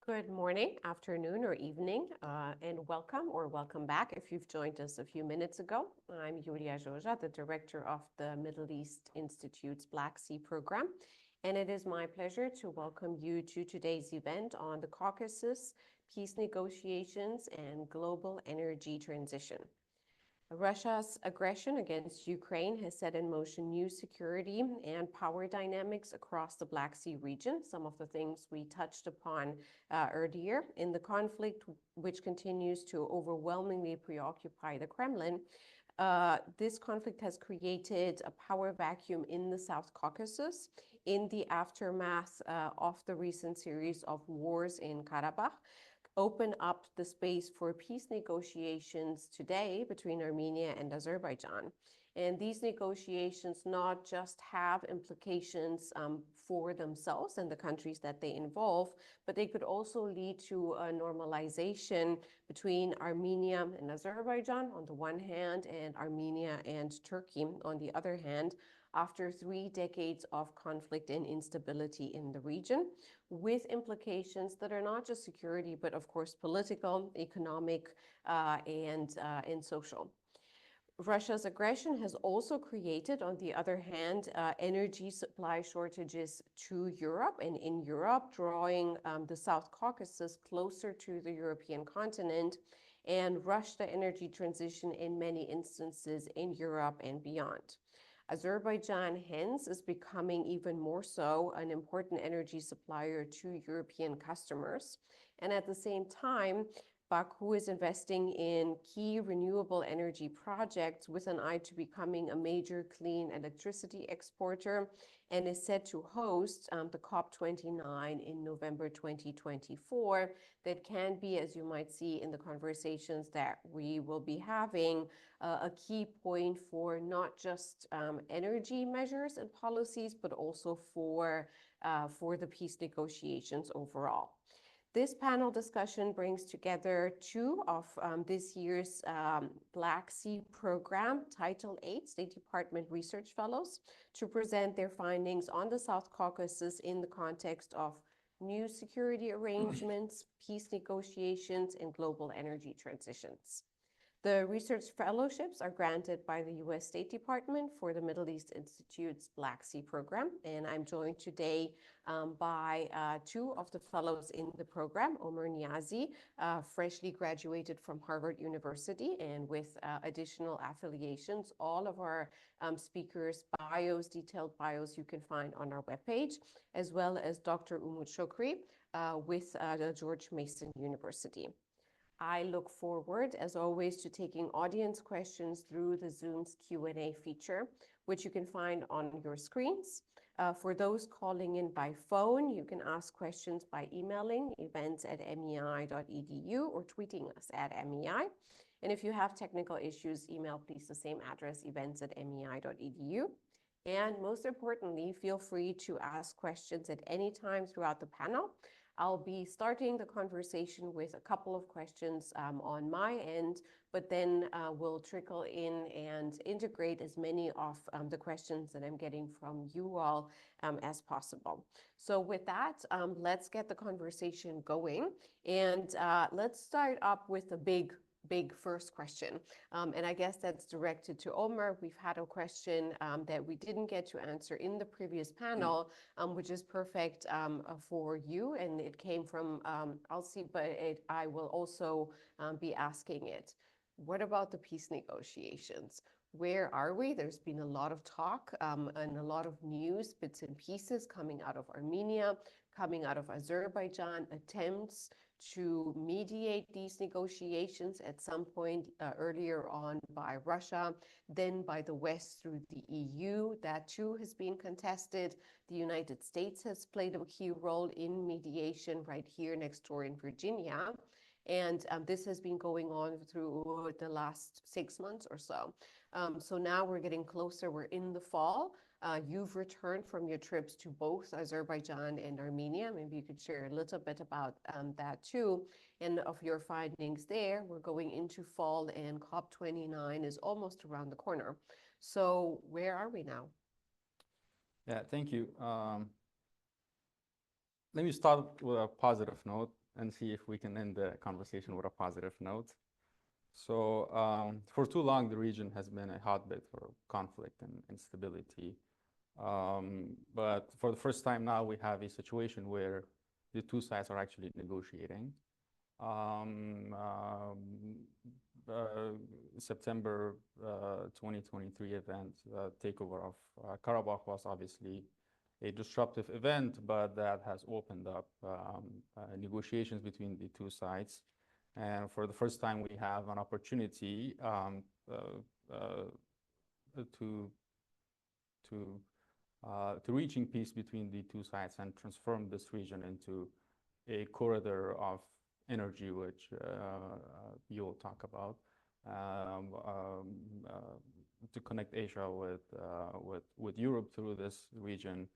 Good morning, afternoon, or evening, and welcome back if you've joined us a few minutes ago. I'm Yulia Joja, the director of the Middle East Institute's Black Sea program, and it is my pleasure to welcome you to today's event on the Caucasus, peace negotiations, and global energy transition. Russia's aggression against Ukraine has set in motion new security and power dynamics across the Black Sea region, some of the things we touched upon earlier. In the conflict, which continues to overwhelmingly preoccupy the Kremlin, this conflict has created a power vacuum in the South Caucasus in the aftermath of the recent series of wars in Karabakh. Open up the space for peace negotiations today between Armenia and Azerbaijan. And these negotiations not just have implications for themselves and the countries that they involve, but they could also lead to a normalization between Armenia and Azerbaijan on the one hand and Armenia and Turkey on the other hand, after 3 decades of conflict and instability in the region, with implications that are not just security, but of course political, economic, and social. Russia's aggression has also created, on the other hand, energy supply shortages to Europe and in Europe, drawing the South Caucasus closer to the European continent and rushed the energy transition in many instances in Europe and beyond. Azerbaijan, hence, is becoming even more so an important energy supplier to European customers. And at the same time, Baku is investing in key renewable energy projects with an eye to becoming a major clean electricity exporter and is set to host the COP29 in November 2024. That can be, as you might see in the conversations that we will be having, a key point for not just energy measures and policies, but also for the peace negotiations overall. This panel discussion brings together 2 of this year's Black Sea program, Title 8 State Department Research Fellows, to present their findings on the South Caucasus in the context of new security arrangements, peace negotiations, and global energy transitions. The research fellowships are granted by the U.S. State Department for the Middle East Institute's Black Sea program, and I'm joined today by 2 of the fellows in the program. Omer Niazi, freshly graduated from Harvard University and with additional affiliations. All of our speakers' bios, detailed bios, you can find on our webpage, as well as Dr. Umut Shokri with the George Mason University. I look forward, as always, to taking audience questions through the Zoom's Q&A feature, which you can find on your screens. For those calling in by phone, you can ask questions by emailing events@mei.edu or tweeting us at MEI. And if you have technical issues, email please the same address, events@mei.edu. And most importantly, feel free to ask questions at any time throughout the panel. I'll be starting the conversation with a couple of questions on my end, but then we'll trickle in and integrate as many of the questions that I'm getting from you all as possible. So with that, let's get the conversation going. And let's start up with a big first question. And I guess that's directed to Omer. We've had a question that we didn't get to answer in the previous panel, which is perfect for you. And it came from Alsi, but I will also be asking it. What about the peace negotiations? Where are we? There's been a lot of talk and a lot of news, bits and pieces coming out of Armenia, coming out of Azerbaijan, attempts to mediate these negotiations at some point earlier on by Russia, then by the West through the EU. That too has been contested. The United States has played a key role in mediation right here next door in Virginia. And this has been going on through the last 6 months or so. So now we're getting closer. We're in the fall. You've returned from your trips to both Azerbaijan and Armenia. Maybe you could share a little bit about that too, and of your findings there. We're going into fall and COP29 is almost around the corner. So where are we now? Yeah, thank you. Let me start with a positive note. and see if we can end the conversation with a positive note. So for too long, the region has been a hotbed for conflict and instability. But for the first time now, we have a situation where the two sides are actually negotiating. Um, um, September 2023 event, takeover of Karabakh was obviously a disruptive event, but that has opened up negotiations between the two sides. And for the first time, we have an opportunity to reaching peace between the two sides and transform this region into a corridor of energy, which you will talk about, to connect Asia with Europe through this region.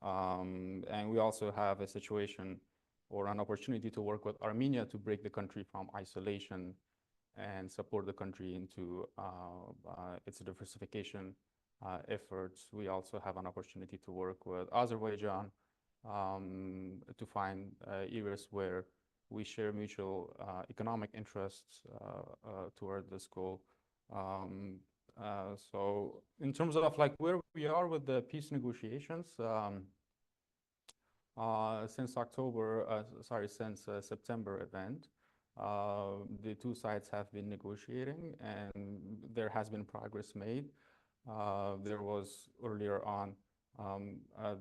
And we also have a situation or an opportunity to work with Armenia to break the country from isolation and support the country into its diversification efforts. We also have an opportunity to work with Azerbaijan to find areas where we share mutual economic interests toward this goal. So in terms of like where we are with the peace negotiations, since September event, the two sides have been negotiating and there has been progress made. There was earlier on,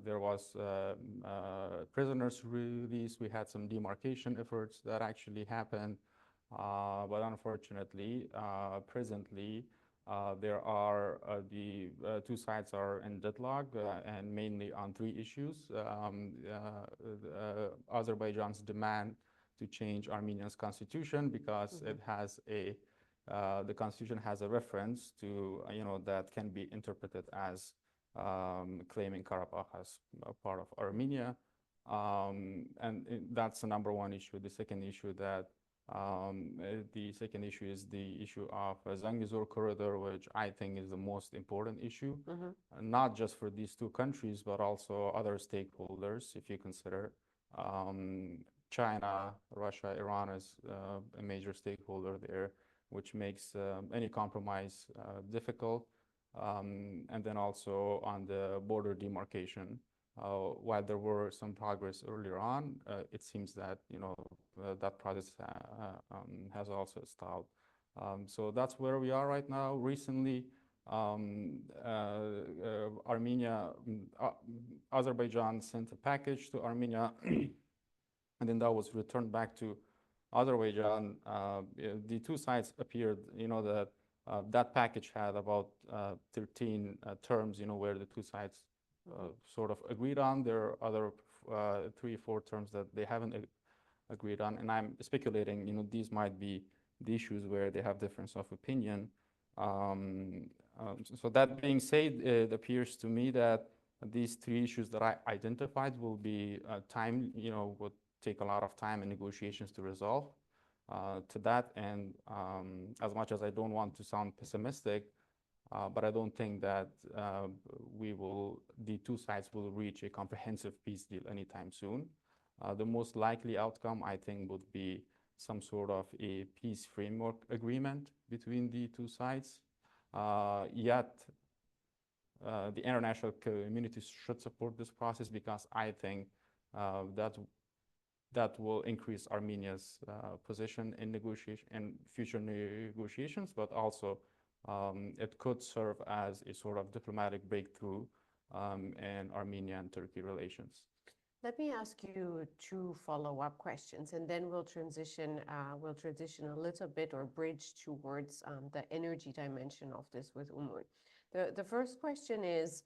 there was prisoners released. We had some demarcation efforts that actually happened. But unfortunately, presently, there are the two sides are in deadlock and mainly on three issues. Azerbaijan's demand to change Armenia's constitution because it has a the constitution has a reference to that can be interpreted as claiming Karabakh as a part of Armenia, and that's the number one issue. The second issue is the issue of Zangezur corridor, which I think is the most important issue, not just for these two countries, but also other stakeholders. If you consider China, Russia, Iran is a major stakeholder there, which makes any compromise difficult. And then also on the border demarcation, while there were some progress earlier on, it seems that that process has also stalled. So that's where we are right now. Recently, Azerbaijan sent a package to Armenia, and then that was returned back to Azerbaijan. The two sides appeared, that that package had about 13 terms, where the two sides sort of agreed on. There are other 3 or 4 terms that they haven't agreed on, and I'm speculating, these might be the issues where they have difference of opinion. So that being said, it appears to me that these 3 issues that I identified will be would take a lot of time and negotiations to resolve to that. And as much as I don't want to sound pessimistic, but I don't think that the two sides will reach a comprehensive peace deal anytime soon. The most likely outcome, I think, would be some sort of a peace framework agreement between the two sides. Yet, the international community should support this process because I think that will increase Armenia's position in negotiation and future negotiations, but also it could serve as a sort of diplomatic breakthrough in Armenia and Turkey relations. Let me ask you 2 follow-up questions, and then we'll transition a little bit or bridge towards the energy dimension of this with Umur. The first question is,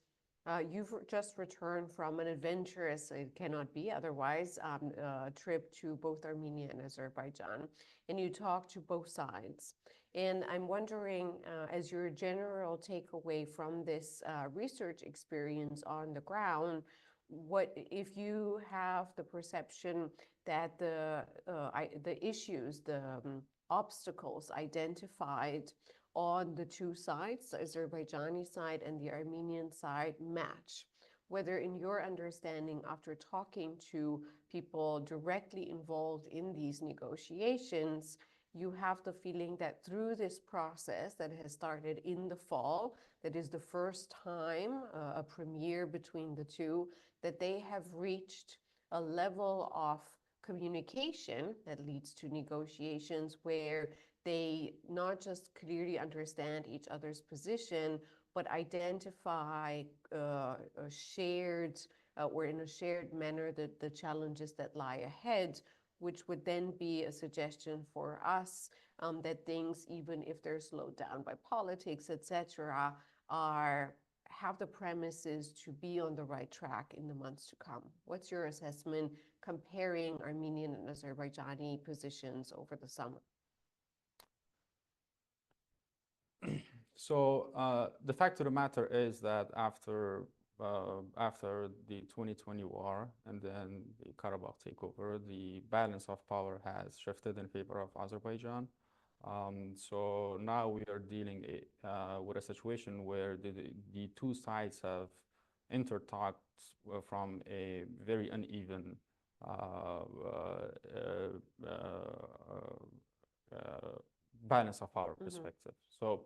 you've just returned from an adventurous, it cannot be otherwise, trip to both Armenia and Azerbaijan, and you talked to both sides. And I'm wondering, as your general takeaway from this research experience on the ground, what if you have the perception that the issues, the obstacles identified on the two sides, the Azerbaijani side and the Armenian side, match? whether in your understanding, after talking to people directly involved in these negotiations, you have the feeling that through this process that has started in the fall, that is the first time a premiere between the two, that they have reached a level of communication that leads to negotiations where they not just clearly understand each other's position, but identify shared or in a shared manner the challenges that lie ahead, which would then be a suggestion for us that things, even if they're slowed down by politics, etc., have the premises to be on the right track in the months to come. What's your assessment comparing Armenian and Azerbaijani positions over the summer? So the fact of the matter is that after the 2020 war and then the Karabakh takeover, the balance of power has shifted in favor of Azerbaijan. So now we are dealing with a situation where the two sides have intertalked from a very uneven balance of power perspective. So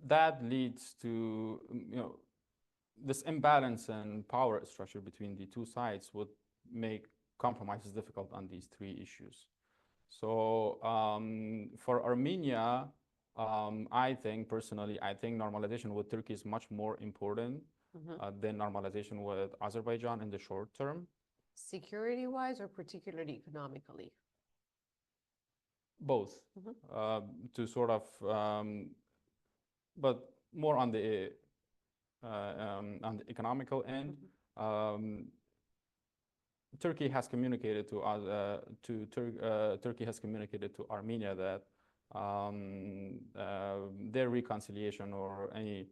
that leads to, this imbalance in power structure between the two sides would make compromises difficult on these three issues. So for Armenia, I think normalization with Turkey is much more important than normalization with Azerbaijan in the short term. Security-wise or particularly economically? Both, to sort of, but more on the economical end. Turkey has communicated to us, Turkey has communicated to Armenia that their reconciliation or any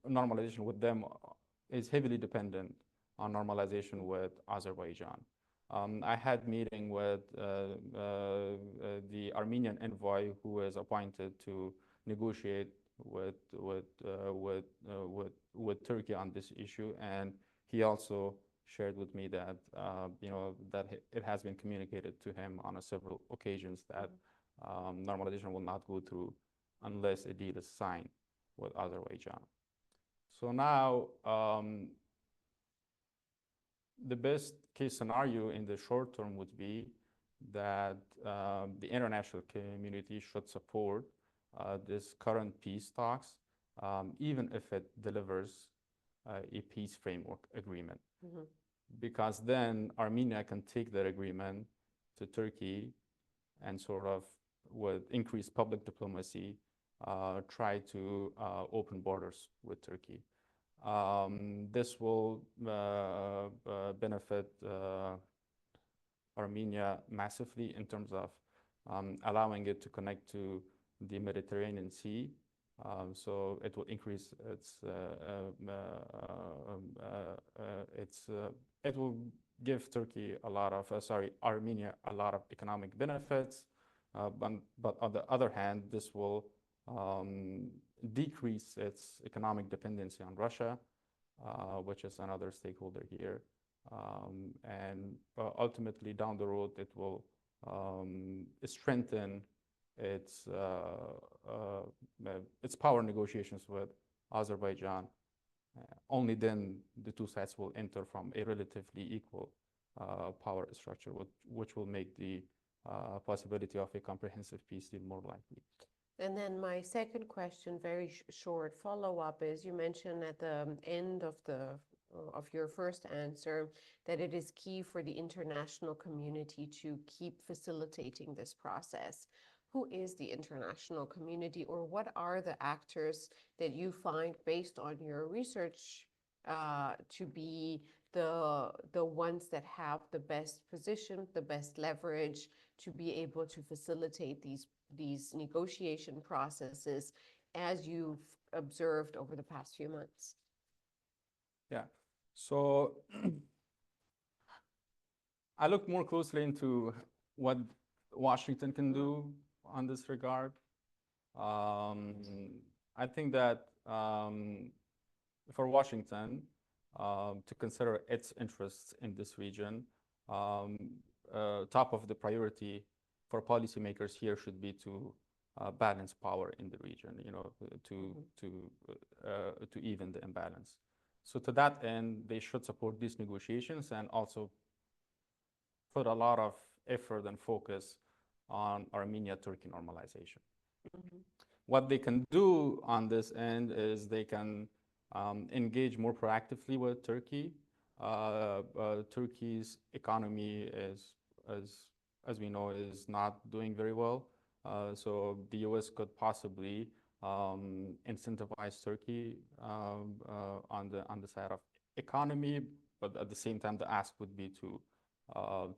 normalization with them is heavily dependent on normalization with Azerbaijan. I had meeting with the Armenian envoy who is appointed to negotiate with Turkey on this issue, and he also shared with me that that it has been communicated to him on several occasions that normalization will not go through unless a deal is signed with Azerbaijan. So now the best case scenario in the short term would be that the international community should support this current peace talks, even if it delivers a peace framework agreement. Because then Armenia can take that agreement to Turkey and sort of, with increased public diplomacy, try to open borders with Turkey. This will benefit Armenia massively in terms of allowing it to connect to the Mediterranean Sea. So it will increase it will give Turkey a lot of, Armenia a lot of economic benefits. But on the other hand, this will decrease its economic dependency on Russia, which is another stakeholder here. And ultimately, down the road, it will strengthen its power negotiations with Azerbaijan. Only then the two sides will enter from a relatively equal power structure, which will make the possibility of a comprehensive peace deal more likely. And then my second question, very short follow-up, is you mentioned at the end of your first answer that it is key for the international community to keep facilitating this process. Who is the international community, or what are the actors that you find, based on your research, to be the ones that have the best position, the best leverage to be able to facilitate these negotiation processes as you've observed over the past few months? Yeah, so I looked more closely into what Washington can do on this regard. I think that for Washington to consider its interests in this region, top of the priority for policymakers here should be to balance power in the region, to even the imbalance. So to that end, they should support these negotiations and also put a lot of effort and focus on Armenia-Turkey normalization. What they can do on this end is they can engage more proactively with Turkey. Turkey's economy as we know, is not doing very well. So the U.S. could possibly incentivize Turkey on the side of economy, but at the same time, the ask would be to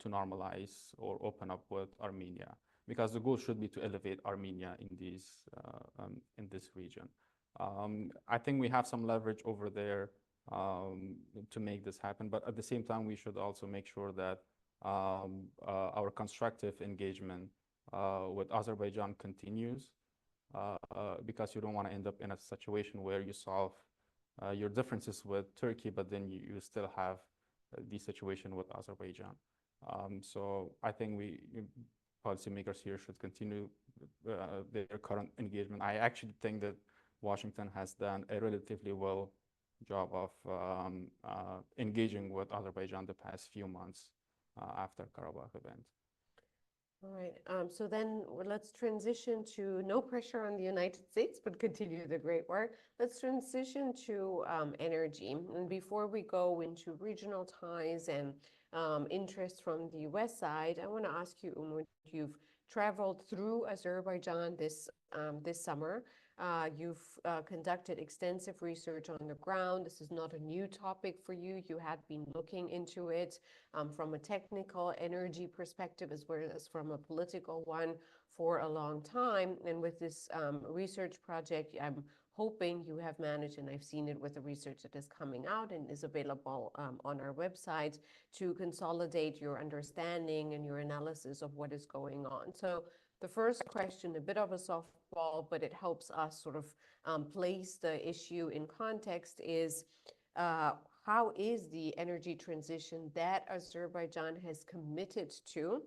normalize or open up with Armenia, because the goal should be to elevate Armenia in this region. I think we have some leverage over there to make this happen, but at the same time, we should also make sure that our constructive engagement with Azerbaijan continues, because you don't want to end up in a situation where you solve your differences with Turkey, but then you still have the situation with Azerbaijan. So I think policymakers here should continue their current engagement. I actually think that Washington has done a relatively well job of engaging with Azerbaijan the past few months after Karabakh event. All right. So then let's transition to no pressure on the United States, but continue the great work. Let's transition to energy. And before we go into regional ties and interest from the U.S. side, I want to ask you, Umut, you've traveled through Azerbaijan this summer. You've conducted extensive research on the ground. This is not a new topic for you. You had been looking into it from a technical energy perspective as well as from a political one for a long time. And with this research project, I'm hoping you have managed, and I've seen it with the research that is coming out and is available on our website, to consolidate your understanding and your analysis of what is going on. So the first question, a bit of a softball, but it helps us sort of place the issue in context, is how is the energy transition that Azerbaijan has committed to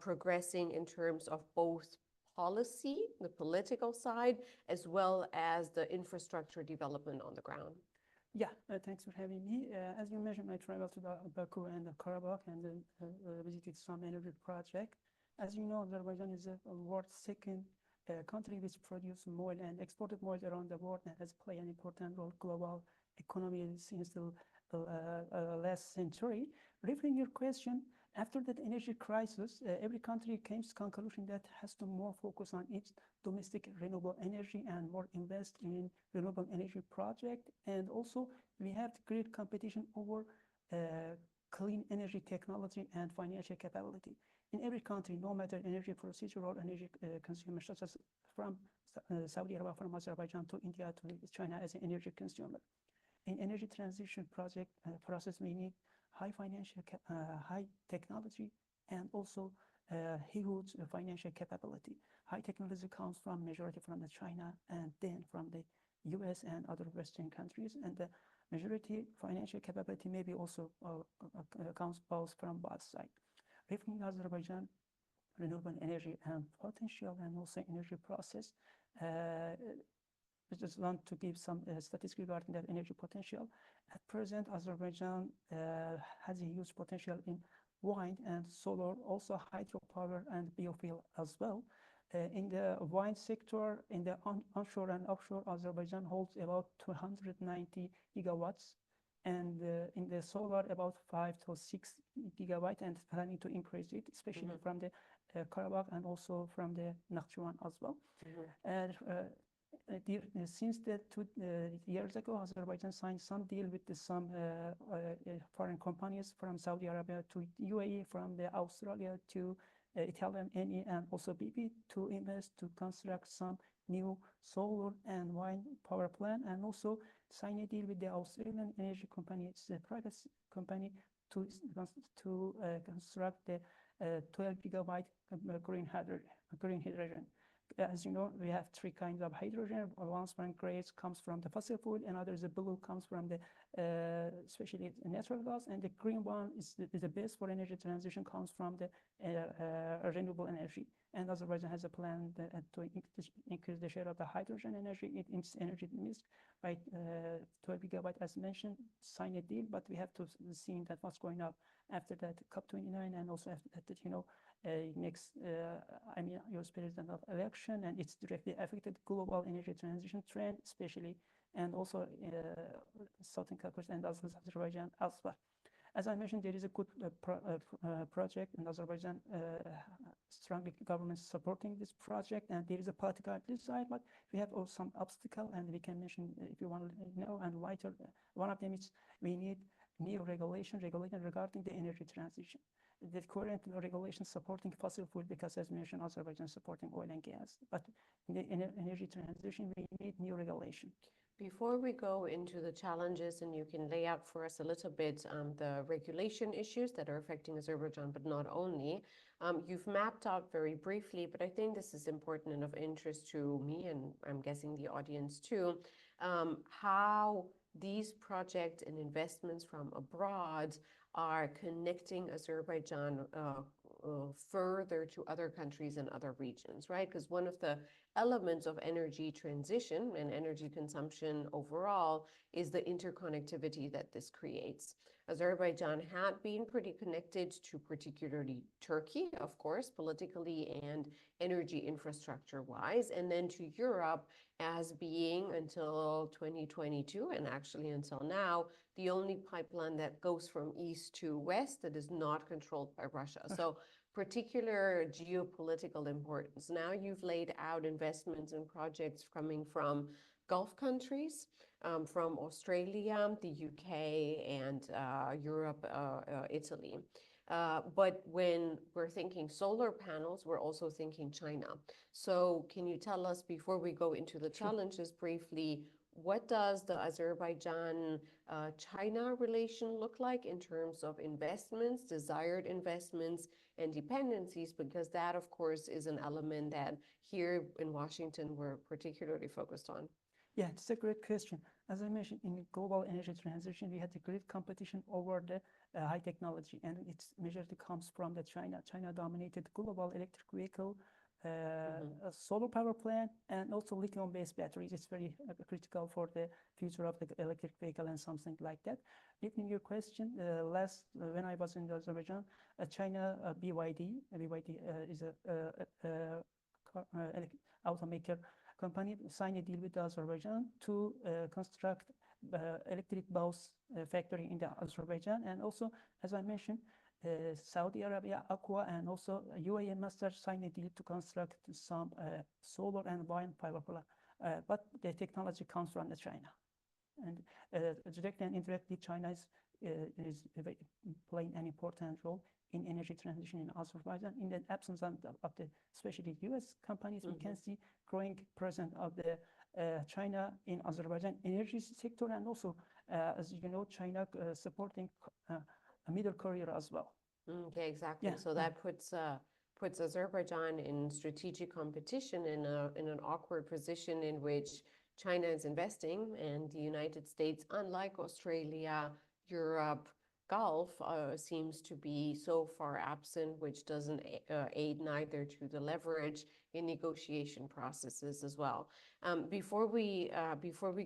progressing in terms of both policy, the political side, as well as the infrastructure development on the ground? Yeah, thanks for having me. As you mentioned, I traveled to Baku and Karabakh and then visited some energy project. As you know, Azerbaijan is the world's second country which produces oil and exported oil around the world and has played an important role in global economy since the last century. Referring your question, after that energy crisis, every country came to the conclusion that has to more focus on its domestic renewable energy and more invest in renewable energy project. And also, we have great competition over clean energy technology and financial capability. In every country, no matter energy procedure or energy consumer, such as from Saudi Arabia, from Azerbaijan to India to China as an energy consumer. In energy transition project process, we need high financial, high technology, and also huge financial capability. High technology comes from majority from the China and then from the US and other Western countries, and the majority financial capability maybe also comes both from both sides. Referring Azerbaijan renewable energy and potential and also energy process, I just want to give some statistics regarding that energy potential. At present, Azerbaijan has a huge potential in wind and solar, also hydropower and biofuel as well. In the wind sector, in the onshore and offshore, Azerbaijan holds about 290 gigawatts, and in the solar, about 5 to 6 gigawatt, and planning to increase it, especially from the Karabakh and also from the Nakhchivan as well. Since the 2 years ago, Azerbaijan signed some deal with some foreign companies from Saudi Arabia to UAE, from the Australia to Italian Eni and also BP to invest to construct some new solar and wind power plant, and also sign a deal with the Australian energy company. It's a private company to construct the 12 gigawatt green hydrogen. As you know, we have three kinds of hydrogen. One from gray comes from the fossil fuel, another is the blue comes from the especially natural gas, and the green one is the best for energy transition, comes from the renewable energy. And Azerbaijan has a plan to increase the share of the hydrogen energy in its energy mix by 12 gigabyte, as mentioned, sign a deal, but we have to see that what's going up after that COP29, and also after that, you know, next, I mean, US presidential election, and it's directly affected global energy transition trend, especially, and also South Caucasus and Azerbaijan elsewhere. As I mentioned, there is a good project in Azerbaijan, strongly government supporting this project, and there is a political side, but we have also some obstacle, and we can mention if you want to know, and later, one of them is we need new regulation regarding the energy transition. The current regulation supporting fossil fuel, because as mentioned, Azerbaijan supporting oil and gas, but in the energy transition, we need new regulation. Before we go into the challenges, and you can lay out for us a little bit the regulation issues that are affecting Azerbaijan, but not only, you've mapped out very briefly, but I think this is important and of interest to me, and I'm guessing the audience too, how these projects and investments from abroad are connecting Azerbaijan further to other countries and other regions, right? Because one of the elements of energy transition and energy consumption overall is the interconnectivity that this creates. Azerbaijan had been pretty connected to particularly Turkey, of course, politically and energy infrastructure wise, and then to Europe as being, until 2022 and actually until now, the only pipeline that goes from east to west that is not controlled by Russia. So particular geopolitical importance. Now you've laid out investments and projects coming from Gulf countries, from Australia, the UK, and Europe, Italy. But when we're thinking solar panels, we're also thinking China. So can you tell us, before we go into the challenges briefly, what does the Azerbaijan-China relation look like in terms of investments, desired investments, and dependencies? Because that, of course, is an element that here in Washington we're particularly focused on. Yeah, it's a great question. As I mentioned, in global energy transition, we had a great competition over the high technology, and it's majorly comes from the China. China dominated global electric vehicle, a solar power plant, and also lithium-based batteries. It's very critical for the future of the electric vehicle and something like that. Getting your question, when I was in Azerbaijan, China BYD is a automaker company, signed a deal with Azerbaijan to construct electric bus factory in the Azerbaijan, and also, as I mentioned, Saudi Arabia, Aqua, and also UAE and Master signed a deal to construct some solar and wind power plant. But the technology comes from China, and directly and indirectly, China is playing an important role in energy transition in Azerbaijan. In the absence of the especially US companies, we can see growing presence of the China in Azerbaijan energy sector, and also, as you know, China supporting Middle Korea as well. Okay, exactly. Yeah. So that puts Azerbaijan in strategic competition in an awkward position in which China is investing, and the United States, unlike Australia, Europe, Gulf, seems to be so far absent, which doesn't aid neither to the leverage in negotiation processes as well. Before we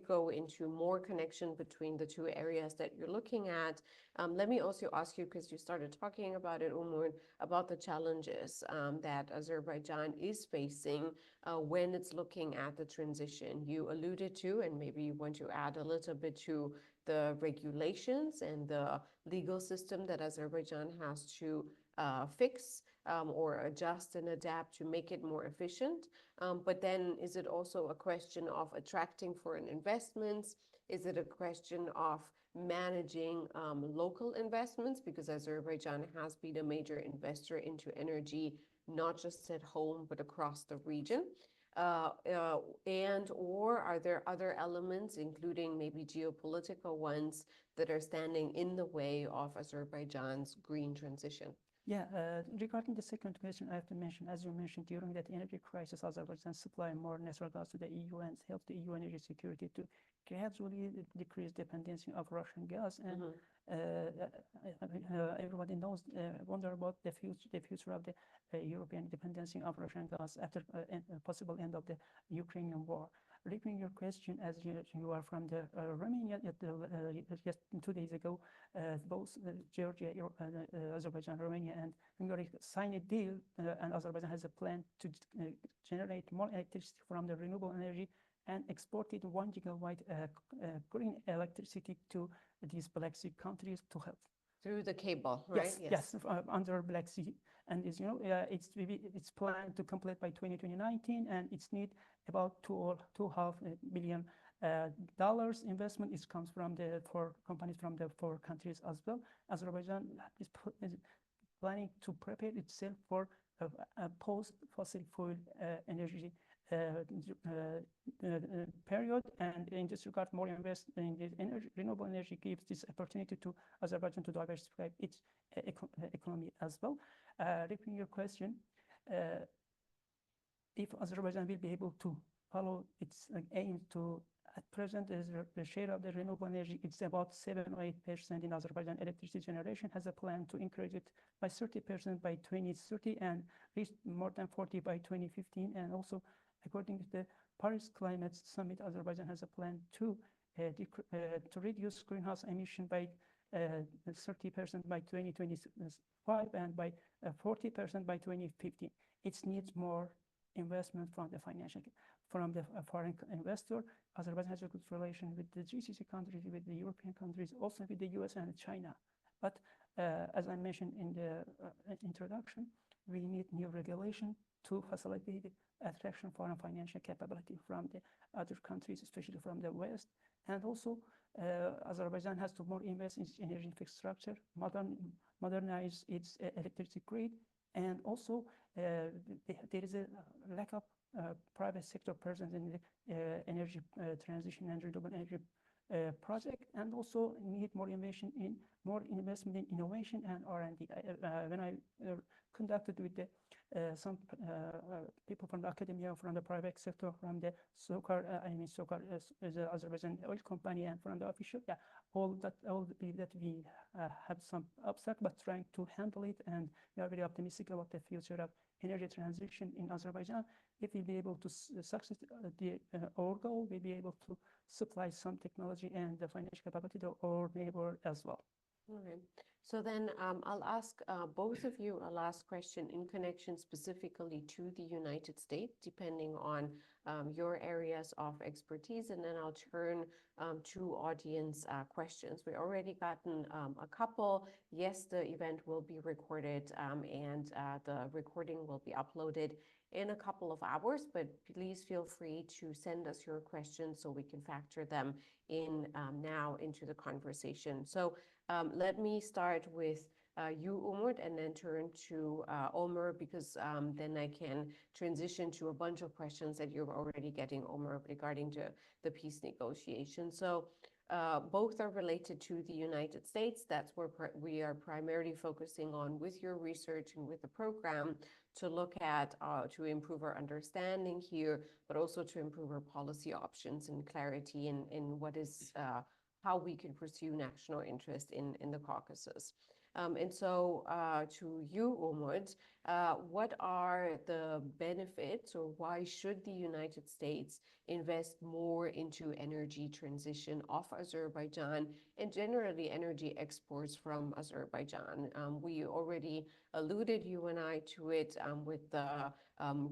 go into more connection between the two areas that you're looking at, let me also ask you, because you started talking about it, Umur, about the challenges that Azerbaijan is facing when it's looking at the transition. You alluded to, and maybe you want to add a little bit to the regulations and the legal system that Azerbaijan has to fix or adjust and adapt to make it more efficient. But then is it also a question of attracting foreign investments? Is it a question of managing local investments? Because Azerbaijan has been a major investor into energy, not just at home, but across the region. Or are there other elements, including maybe geopolitical ones, that are standing in the way of Azerbaijan's green transition? Yeah, regarding the second question, I have to mention, as you mentioned, during that energy crisis, Azerbaijan supply more natural gas to the EU and help the EU energy security to gradually decrease dependency of Russian gas. And everybody knows, wonder about the future of the European dependency of Russian gas after possible end of the Ukrainian war. Repeating your question, as you are from the Romania, just 2 days ago, both Georgia, Azerbaijan, Romania, and Hungary signed a deal, and Azerbaijan has a plan to generate more electricity from the renewable energy and exported 1 gigawatt green electricity to these Black Sea countries to help. Through the cable, right? Yes, under Black Sea. And it's, it's planned to complete by 2019, and it's need about $2.5 billion investment. It comes from the 4 companies from the 4 countries as well. Azerbaijan is planning to prepare itself for a post-fossil fuel energy period, and in this regard, more investment in the renewable energy gives this opportunity to Azerbaijan to diversify its economy as well. Repeating your question, if Azerbaijan will be able to follow its aim to, at present, the share of the renewable energy, it's about 7 or 8% in Azerbaijan electricity generation, has a plan to increase it by 30% by 2030 and reach more than 40 by 2015. And also, according to the Paris Climate Summit, Azerbaijan has a plan to reduce greenhouse emission by 30% by 2025 and by 40% by 2050. It needs more investment from the foreign investor. Azerbaijan has a good relation with the GCC countries, with the European countries, also with the US and China. But as I mentioned in the introduction, we need new regulation to facilitate the attraction foreign financial capability from the other countries, especially from the West. And also, Azerbaijan has to more invest in its energy infrastructure, modernize its electricity grid, and also there is a lack of private sector presence in the energy transition and renewable energy project, and also need more investment in innovation and R&D. When I conducted with some people from the academia, from the private sector, from the SOCAR, SOCAR is the Azerbaijan oil company, and from the official, all that we have some obstacle, but trying to handle it, and we are very optimistic about the future of energy transition in Azerbaijan. If we'll be able to succeed our goal, we'll be able to supply some technology and the financial capacity to our neighbor as well. Okay. So then I'll ask both of you a last question in connection specifically to the United States, depending on your areas of expertise, and then I'll turn to audience questions. We already gotten a couple. Yes, the event will be recorded and the recording will be uploaded in a couple of hours, but please feel free to send us your questions so we can factor them in now into the conversation. So let me start with you, Umut, and then turn to Omer, because then I can transition to a bunch of questions that you're already getting, Omer, regarding to the peace negotiation. So both are related to the United States. That's where we are primarily focusing on with your research and with the program to look at, to improve our understanding here, but also to improve our policy options and clarity in what is, how we can pursue national interest in the Caucasus. And so to you, Umut, what are the benefits, or why should the United States invest more into energy transition of Azerbaijan and generally energy exports from Azerbaijan? We already alluded, you and I, to it with the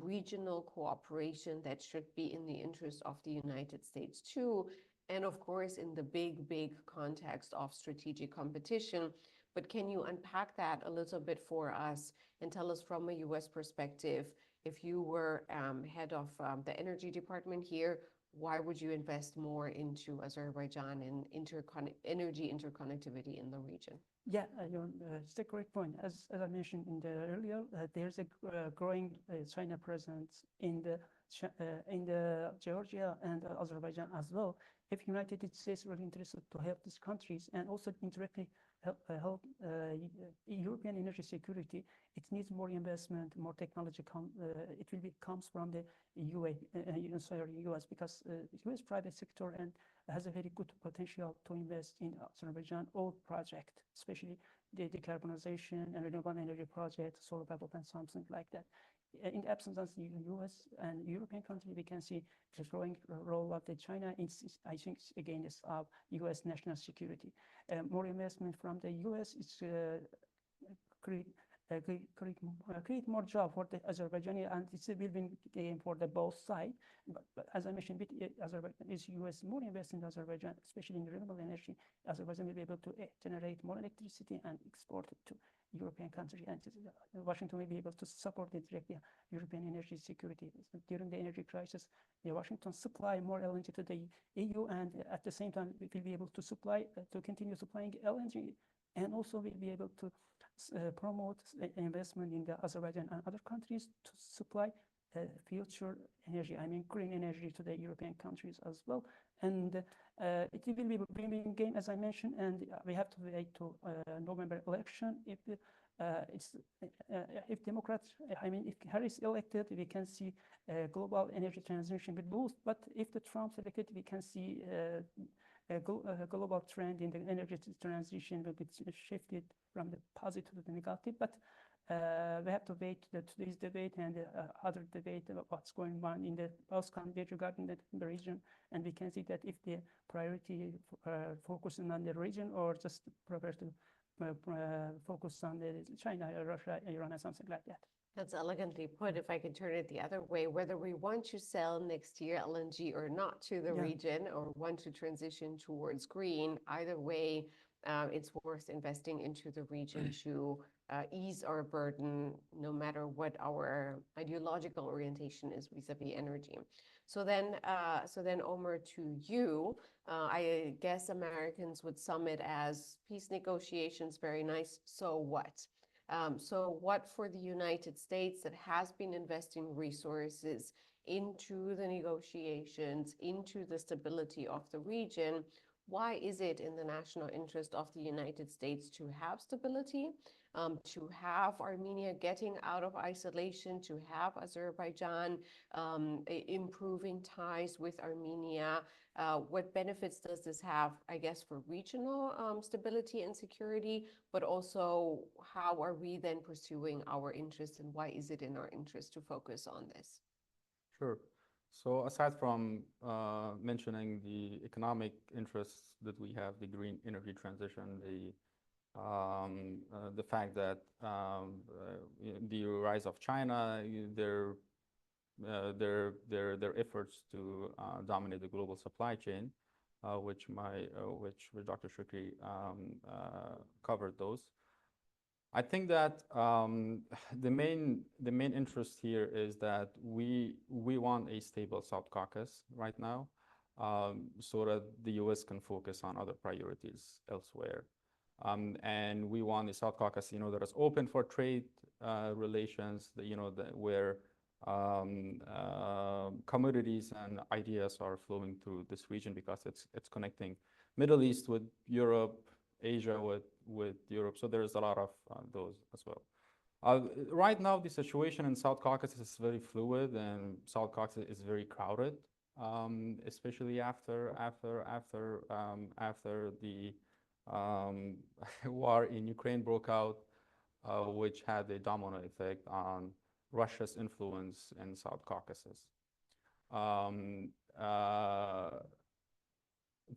regional cooperation that should be in the interest of the United States too, and of course in the big context of strategic competition. But can you unpack that a little bit for us and tell us from a US perspective, if you were head of the energy department here, why would you invest more into Azerbaijan and energy interconnectivity in the region? Yeah, it's a great point. As I mentioned in the earlier, there's a growing China presence in the Georgia and Azerbaijan as well. if United States were interested to help these countries and also indirectly help European energy security, it needs more investment, more technology. It will comes from the US, because US private sector and has a very good potential to invest in Azerbaijan all project, especially the decarbonization and renewable energy project, solar power plant, something like that. In the absence of the US and European country, we can see the growing role of the China. I think against US national security. More investment from the US is create more job for the Azerbaijani, and it's a win-win game for the both sides. But as I mentioned, with Azerbaijan, is US more invest in Azerbaijan, especially in renewable energy, Azerbaijan will be able to generate more electricity and export it to European country, and Washington will be able to support it directly European energy security. During the energy crisis, Washington supply more LNG to the EU, and at the same time, we will be able to supply to continue supplying LNG, and also we'll be able to promote investment in the Azerbaijan and other countries to supply future energy, I mean green energy, to the European countries as well. And it will be a win-win game, as I mentioned, and we have to wait to November election. If Democrats, I mean, if Harris elected, we can see global energy transition with boost. But if the Trump's elected, we can see a global trend in the energy transition will be shifted from the positive to the negative. But we have to wait today's debate and other debate about what's going on in the both countries regarding the region, and we can see that if the priority focusing on the region or just prefer to focus on the China, Russia, Iran, or something like that. That's elegantly put. If I could turn it the other way, whether we want to sell next year LNG or not to the region, or want to transition towards green, either way, it's worth investing into the region to ease our burden, no matter what our ideological orientation is vis-a-vis energy. So then, Omar, to you, I guess Americans would sum it as peace negotiations, very nice. So what? So what for the United States that has been investing resources into the negotiations, into the stability of the region? Why is it in the national interest of the United States to have stability, to have Armenia getting out of isolation, to have Azerbaijan improving ties with Armenia? What benefits does this have, I guess, for regional stability and security, but also how are we then pursuing our interests, and why is it in our interest to focus on this? Sure. So aside from mentioning the economic interests that we have, the green energy transition, the fact that the rise of China, their efforts to dominate the global supply chain, which Dr. Shukri covered those. I think that the main interest here is that we want a stable South Caucasus right now, so that the U.S. can focus on other priorities elsewhere. And we want the South Caucasus, that is open for trade relations, where commodities and ideas are flowing through this region, because it's connecting Middle East with Europe, Asia with Europe. So there's a lot of those as well. Right now, the situation in South Caucasus is very fluid, and South Caucasus is very crowded, especially after the war in Ukraine broke out, which had a domino effect on Russia's influence in South Caucasus.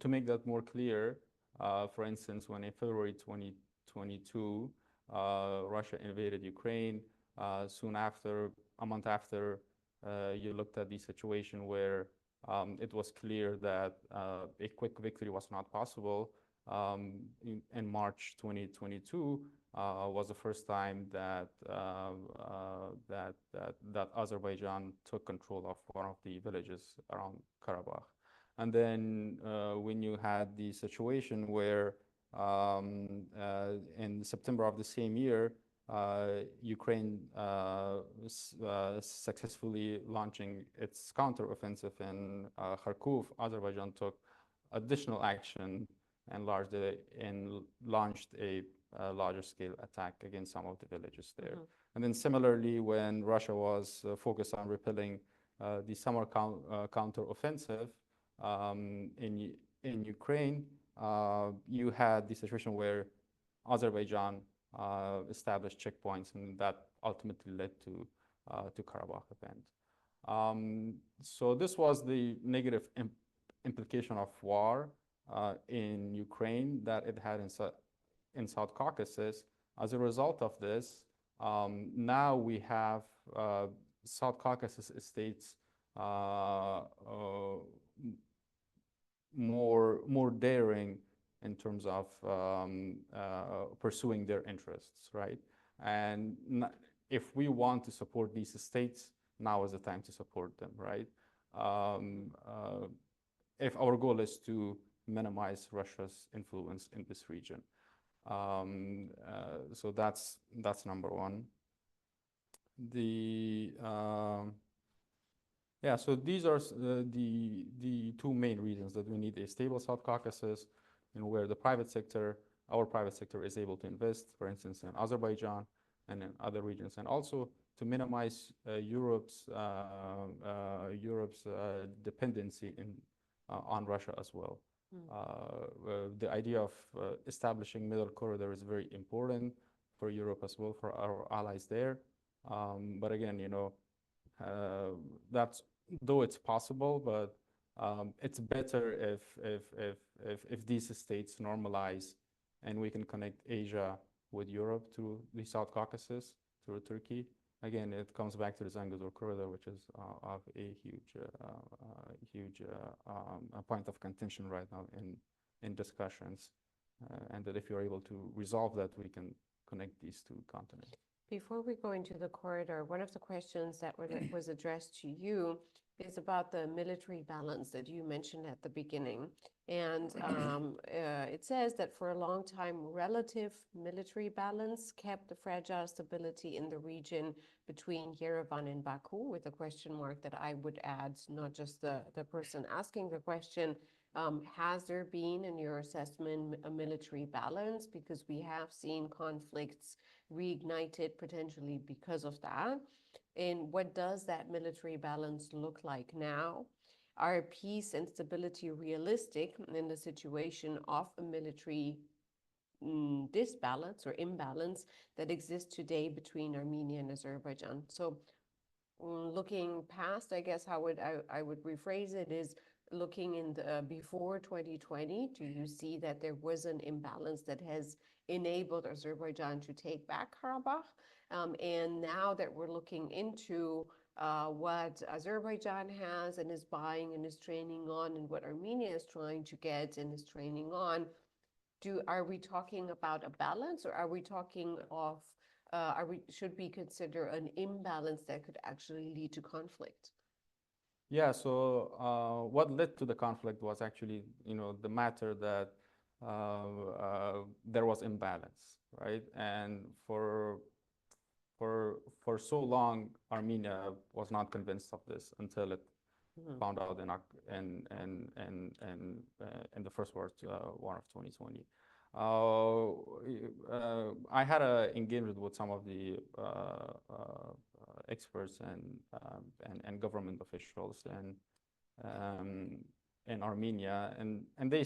To make that more clear, for instance, when in February 2022, Russia invaded Ukraine, soon after, a month after, you looked at the situation where it was clear that a quick victory was not possible. In March 2022 was the first time that Azerbaijan took control of one of the villages around Karabakh. And then when you had the situation where in September of the same year, Ukraine successfully launching its counteroffensive in Kharkiv, Azerbaijan took additional action and launched a larger scale attack against some of the villages there. And then similarly, when Russia was focused on repelling the summer counteroffensive in Ukraine, you had the situation where Azerbaijan established checkpoints, and that ultimately led to Karabakh event. So this was the negative implication of war in Ukraine that it had in South Caucasus. As a result of this, now we have South Caucasus states more daring in terms of pursuing their interests, right? And if we want to support these states, now is the time to support them, right? If our goal is to minimize Russia's influence in this region. So that's number one. So these are the two main reasons that we need a stable South Caucasus, where the private sector, our private sector, is able to invest, for instance, in Azerbaijan and in other regions, and also to minimize Europe's dependency on Russia as well. The idea of establishing middle corridor is very important for Europe as well, for our allies there. But again, that's, though it's possible, but it's better if these states normalize and we can connect Asia with Europe through the South Caucasus, through Turkey. Again, it comes back to the Zangezur corridor, which is of a huge point of contention right now in discussions, and that if you're able to resolve that, we can connect these two continents. Before we go into the corridor, one of the questions that was addressed to you is about the military balance that you mentioned at the beginning. And it says that for a long time, relative military balance kept the fragile stability in the region between Yerevan and Baku, with a question mark that I would add, not just the person asking the question. Has there been, in your assessment, a military balance? Because we have seen conflicts reignited potentially because of that. And what does that military balance look like now? Are peace and stability realistic in the situation of a military disbalance or imbalance that exists today between Armenia and Azerbaijan? So looking past, I guess how I would rephrase it is, looking in the before 2020, do you see that there was an imbalance that has enabled Azerbaijan to take back Karabakh? And now that we're looking into what Azerbaijan has and is buying and is training on, and what Armenia is trying to get and is training on, are we talking about a balance, or are we talking of should we consider an imbalance that could actually lead to conflict? Yeah, so what led to the conflict was actually, the matter that there was imbalance, right? And for so long, Armenia was not convinced of this until it found out in the first war of 2020. I had an engagement with some of the experts and government officials in Armenia, and they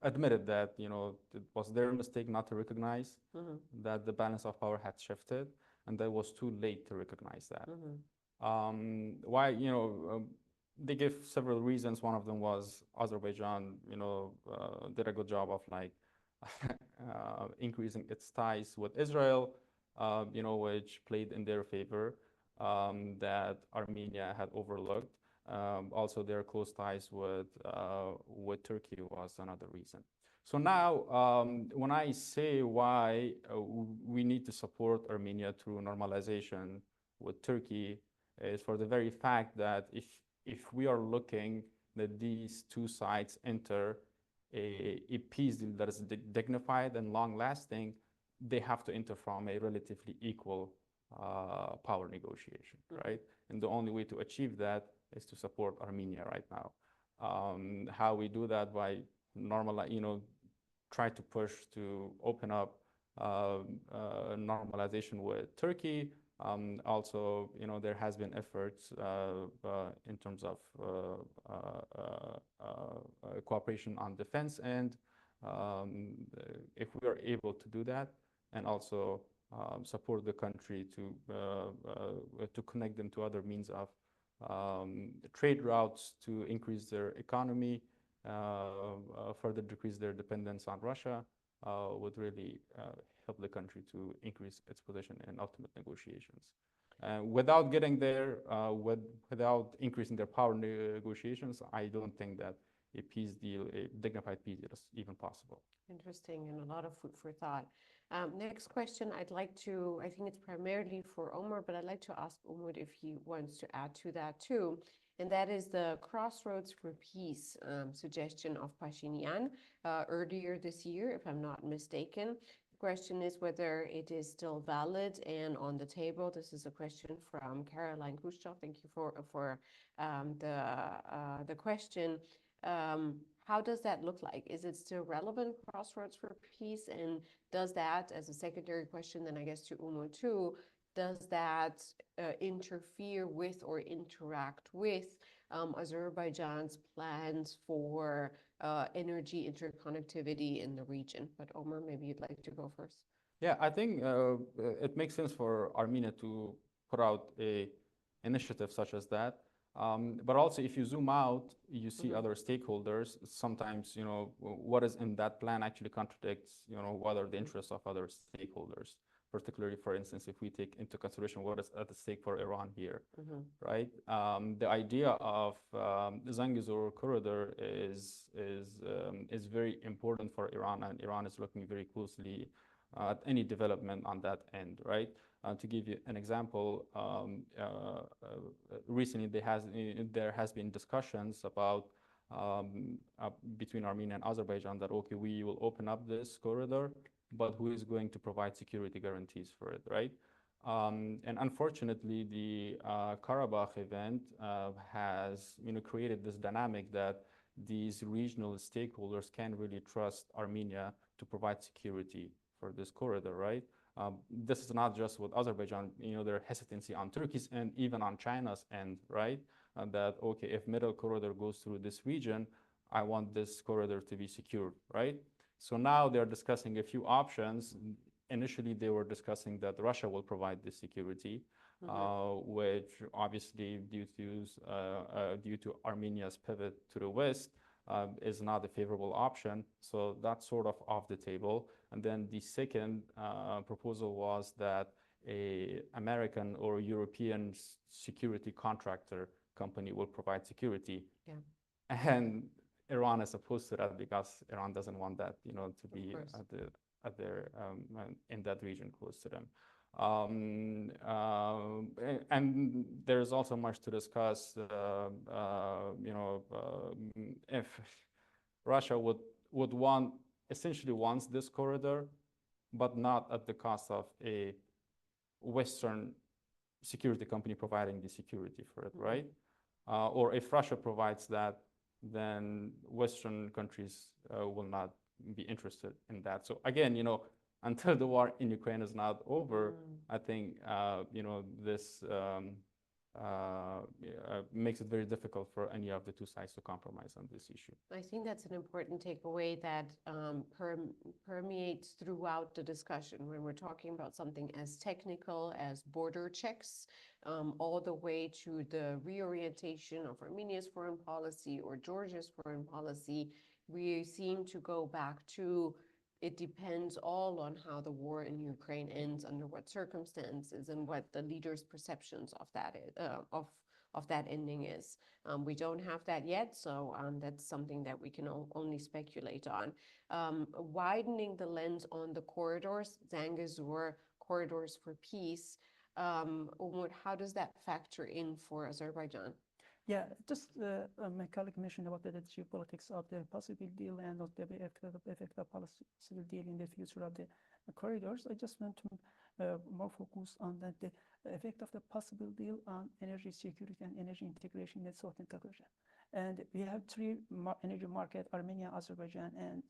admitted that it was their mistake not to recognize that the balance of power had shifted, and that it was too late to recognize that. Why? They give several reasons. One of them was Azerbaijan, did a good job of increasing its ties with Israel, which played in their favor, that Armenia had overlooked. Also, their close ties with Turkey was another reason. So now, when I say why we need to support Armenia through normalization with Turkey, is for the very fact that if we are looking that these two sides enter a peace deal that is dignified and long-lasting, they have to enter from a relatively equal power negotiation, right? And the only way to achieve that is to support Armenia right now. How we do that by try to push to open up normalization with Turkey. Also, there has been efforts in terms of cooperation on defense end. If we are able to do that, and also support the country to connect them to other means of trade routes to increase their economy, further decrease their dependence on Russia, would really help the country to increase its position in ultimate negotiations. Without getting there, without increasing their power negotiations, I don't think that a peace deal, a dignified peace deal, is even possible. Interesting, and a lot of food for thought. Next question, I think it's primarily for Omar, but I'd like to ask Umut if he wants to add to that too. And that is the Crossroads for Peace suggestion of Pashinyan earlier this year, if I'm not mistaken. The question is whether it is still valid and on the table. This is a question from Caroline Khrushchev. Thank you for the question. How does that look like? Is it still relevant, Crossroads for Peace? And does that, as a secondary question, then I guess to Umut too, does that interfere with or interact with Azerbaijan's plans for energy interconnectivity in the region? But Omar, maybe you'd like to go first. Yeah, I think it makes sense for Armenia to put out a initiative such as that. But also, if you zoom out, you see other stakeholders. Sometimes, what is in that plan actually contradicts, what are the interests of other stakeholders. Particularly, for instance, if we take into consideration what is at stake for Iran here, right? The idea of the Zangezur corridor is very important for Iran, and Iran is looking very closely at any development on that end, right? To give you an example, recently there has been discussions about between Armenia and Azerbaijan that, okay, we will open up this corridor, but who is going to provide security guarantees for it, right? And unfortunately, the Karabakh event has created this dynamic that these regional stakeholders can't really trust Armenia to provide security for this corridor, right? This is not just with Azerbaijan, their hesitancy on Turkey's and even on China's end, right? That, okay, if middle corridor goes through this region, I want this corridor to be secured, right? So now they're discussing a few options. Initially, they were discussing that Russia will provide this security, which obviously due to Armenia's pivot to the West, is not a favorable option. So that's sort of off the table. And then the second proposal was that an American or European security contractor company will provide security. Yeah. And Iran is opposed to that because Iran doesn't want that, to be in that region close to them. And there's also much to discuss. If Russia would essentially wants this corridor, but not at the cost of a Western security company providing the security for it, right? Or if Russia provides that, then Western countries will not be interested in that. So again, until the war in Ukraine is not over, I think this makes it very difficult for any of the two sides to compromise on this issue. I think that's an important takeaway that permeates throughout the discussion when we're talking about something as technical as border checks, all the way to the reorientation of Armenia's foreign policy or Georgia's foreign policy. We seem to go back to it depends all on how the war in Ukraine ends, under what circumstances, and what the leaders' perceptions of that of that ending is. We don't have that yet, so that's something that we can only speculate on. Widening the lens on the corridors, Zangezur corridors for peace. Umut, how does that factor in for Azerbaijan? Yeah, just my colleague mentioned about the geopolitics of the possible deal and of the effect of possible deal in the future of the corridors. I just want to more focus on that the effect of the possible deal on energy security and energy integration in South Caucasus. And we have three energy market: Armenia, Azerbaijan, and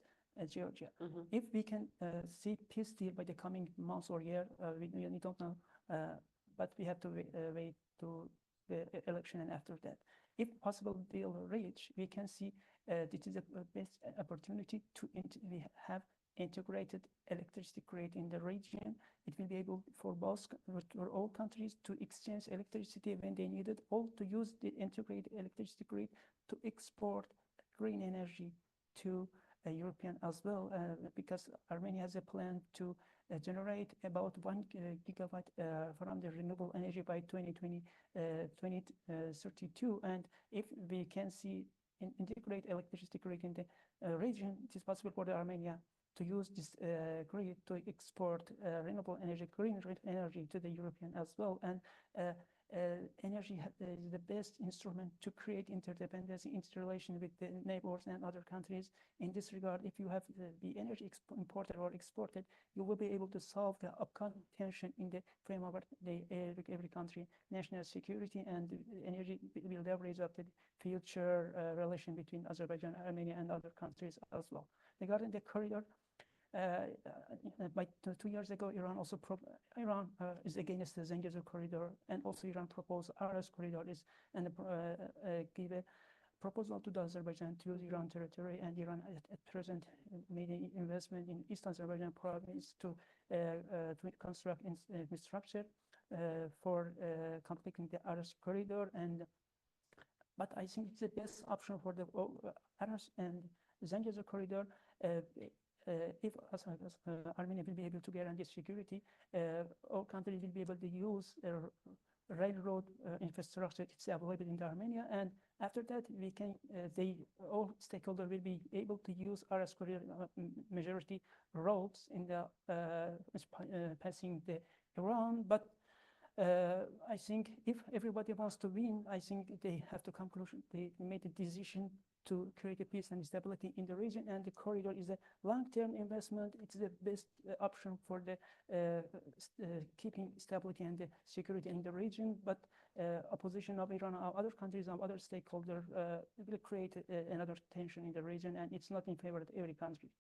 Georgia. If we can see peace deal by the coming months or year, we don't know, but we have to wait to the election and after that. If possible deal reach, we can see this is the best opportunity to we have integrated electricity grid in the region. It will be able for all countries to exchange electricity when they need it, or to use the integrated electricity grid to export green energy to European as well, because Armenia has a plan to generate about 1 gigawatt from the renewable energy by 2032. And if we can see integrate electricity grid in the region, it is possible for the Armenia to use this grid to export renewable energy, green energy to the European as well. And energy is the best instrument to create interdependency, interrelation with the neighbors and other countries. In this regard, if you have the energy imported or exported, you will be able to solve the upcoming tension in the framework of every country national security, and energy will leverage up the future relation between Azerbaijan, Armenia, and other countries as well. Regarding the corridor, by 2 years ago, Iran is against the Zengezur corridor, and also Iran proposed Aras corridor and give a proposal to the Azerbaijan to use Iran territory, and Iran at present made an investment in East Azerbaijan province to construct infrastructure for completing the Aras corridor. But I think it's the best option for the Aras and Zengezur corridor. If Armenia will be able to guarantee security, all countries will be able to use railroad infrastructure. It's available in Armenia, and after that, all stakeholders will be able to use Aras corridor majority roads in the passing the Iran. But I think if everybody wants to win, I think they have to conclusion. They made a decision to create a peace and stability in the region, and the corridor is a long-term investment. It's the best option for the keeping stability and the security in the region. But opposition of Iran or other countries or other stakeholders will create another tension in the region, and it's not in favor of every country.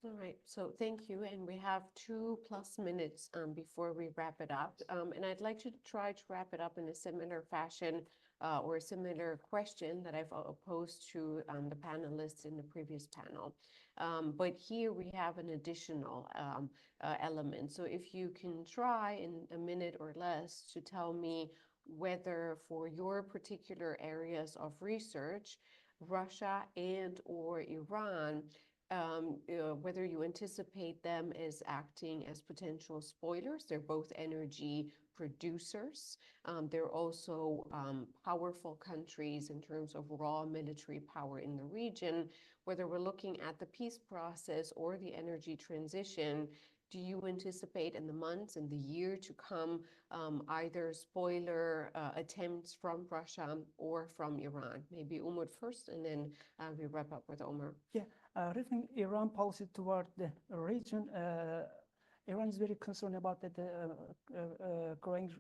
All right, so thank you. And we have 2+ minutes before we wrap it up. And I'd like to try to wrap it up in a similar fashion or a similar question that I've posed to the panelists in the previous panel. But here we have an additional element. So if you can try in a minute or less to tell me whether for your particular areas of research, Russia and or Iran, whether you anticipate them as acting as potential spoilers. They're both energy producers. They're also powerful countries in terms of raw military power in the region. Whether we're looking at the peace process or the energy transition, do you anticipate in the months and the year to come either spoiler attempts from Russia or from Iran? Maybe Umar first, and then we wrap up with Omar. Yeah, regarding Iran policy toward the region, Iran is very concerned about the growing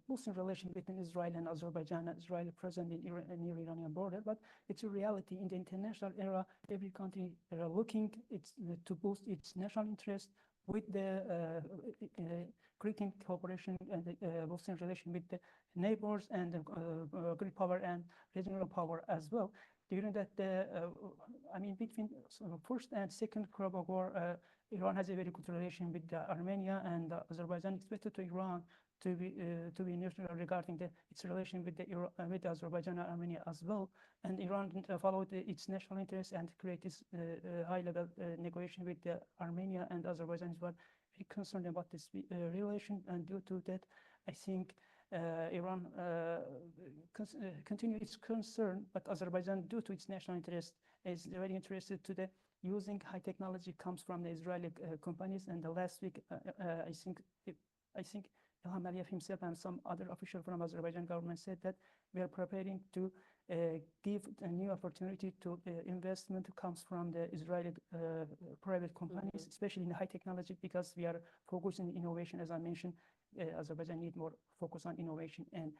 Muslim relation between Israel and Azerbaijan. Israel is present in near Iranian border, but it's a reality in the international era. Every country looking to boost its national interest with the creating cooperation and the Muslim relation with the neighbors and the great power and regional power as well. During that, between first and second Karabakh War, Iran has a very good relation with Armenia, and Azerbaijan expected to Iran to be neutral regarding its relation with Azerbaijan and Armenia as well. And Iran followed its national interests and created high-level negotiation with Armenia, and Azerbaijan is very concerned about this relation. And due to that, I think Iran continue its concern, but Azerbaijan, due to its national interest, is very interested to the using high technology comes from the Israeli companies. And the last week, I think Ilham Aliyev himself and some other official from Azerbaijan government said that we are preparing to give a new opportunity to investment comes from the Israeli private companies, especially in high technology, because we are focusing on innovation. As I mentioned, Azerbaijan need more focus on innovation and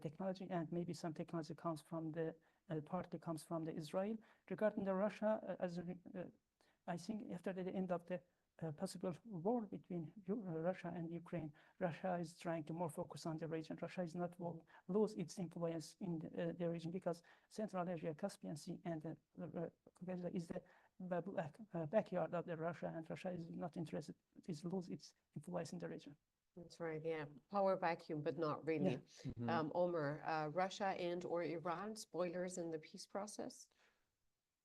technology, and maybe some technology comes from the partly comes from the Israel. Regarding the Russia, I think after the end of the possible war between Russia and Ukraine, Russia is trying to more focus on the region. Russia is not lose its influence in the region because Central Asia, Caspian Sea, and Caucasus is the backyard of the Russia, and Russia is not interested. It is lose its influence in the region. That's right, yeah. Power vacuum, but not really. Omar, Russia and or Iran, spoilers in the peace process?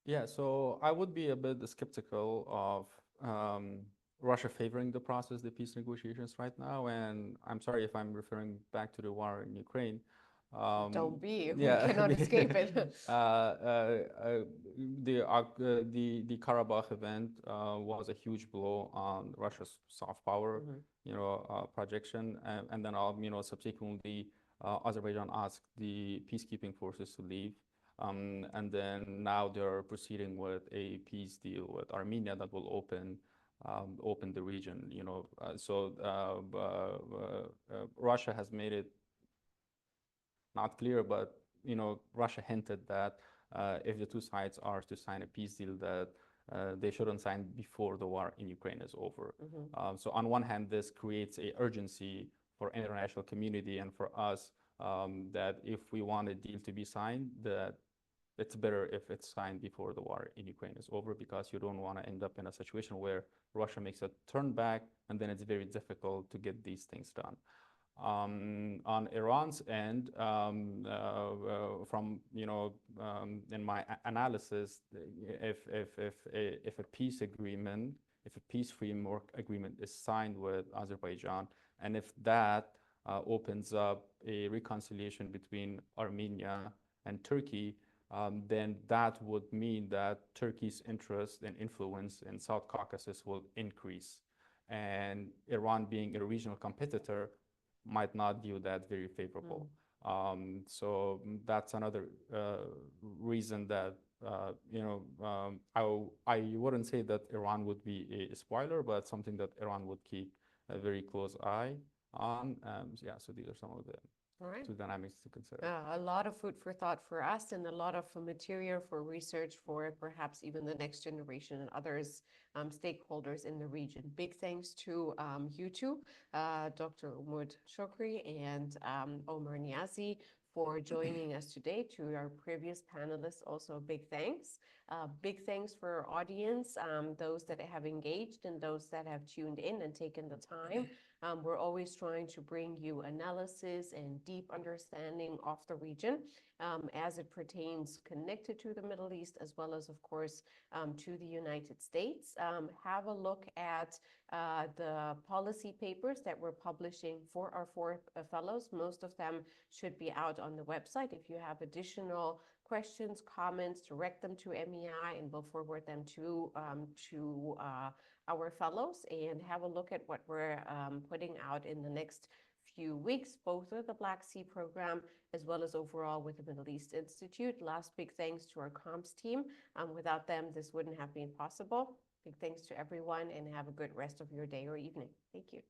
Yeah, so I would be a bit skeptical of Russia favoring the process, the peace negotiations right now. And I'm sorry if I'm referring back to the war in Ukraine. Don't be, yeah, we cannot escape it. The Karabakh event was a huge blow on Russia's soft power, projection, and then subsequently Azerbaijan asked the peacekeeping forces to leave. And then now they're proceeding with a peace deal with Armenia that will open the region. Russia has made it not clear, but Russia hinted that if the two sides are to sign a peace deal, that they shouldn't sign before the war in Ukraine is over. So on one hand, this creates a urgency for international community and for us that if we want a deal to be signed, that it's better if it's signed before the war in Ukraine is over, because you don't want to end up in a situation where Russia makes a turn back and then it's very difficult to get these things done. On Iran's end, in my analysis, if a peace agreement, if a peace framework agreement is signed with Azerbaijan, and if that opens up a reconciliation between Armenia and Turkey, then that would mean that Turkey's interest and influence in South Caucasus will increase. And Iran, being a regional competitor, might not view that very favorable. So that's another reason that, I wouldn't say that Iran would be a spoiler, but something that Iran would keep a very close eye on. So these are some of the two dynamics to consider. A lot of food for thought for us, and a lot of material for research for perhaps even the next generation and others, stakeholders in the region. Big thanks to you two, Dr. Umut Shokri and Omar Niazi, for joining us today. To our previous panelists, also big thanks. Big thanks for our audience, those that have engaged and those that have tuned in and taken the time. We're always trying to bring you analysis and deep understanding of the region as it pertains connected to the Middle East, as well as, of course, to the United States. Have a look at the policy papers that we're publishing for our four fellows. Most of them should be out on the website. If you have additional questions, comments, direct them to MEI, and we'll forward them to our fellows, and have a look at what we're putting out in the next few weeks, both with the Black Sea program as well as overall with the Middle East Institute. Last big thanks to our comms team. Without them, this wouldn't have been possible. Big thanks to everyone, and have a good rest of your day or evening. Thank you.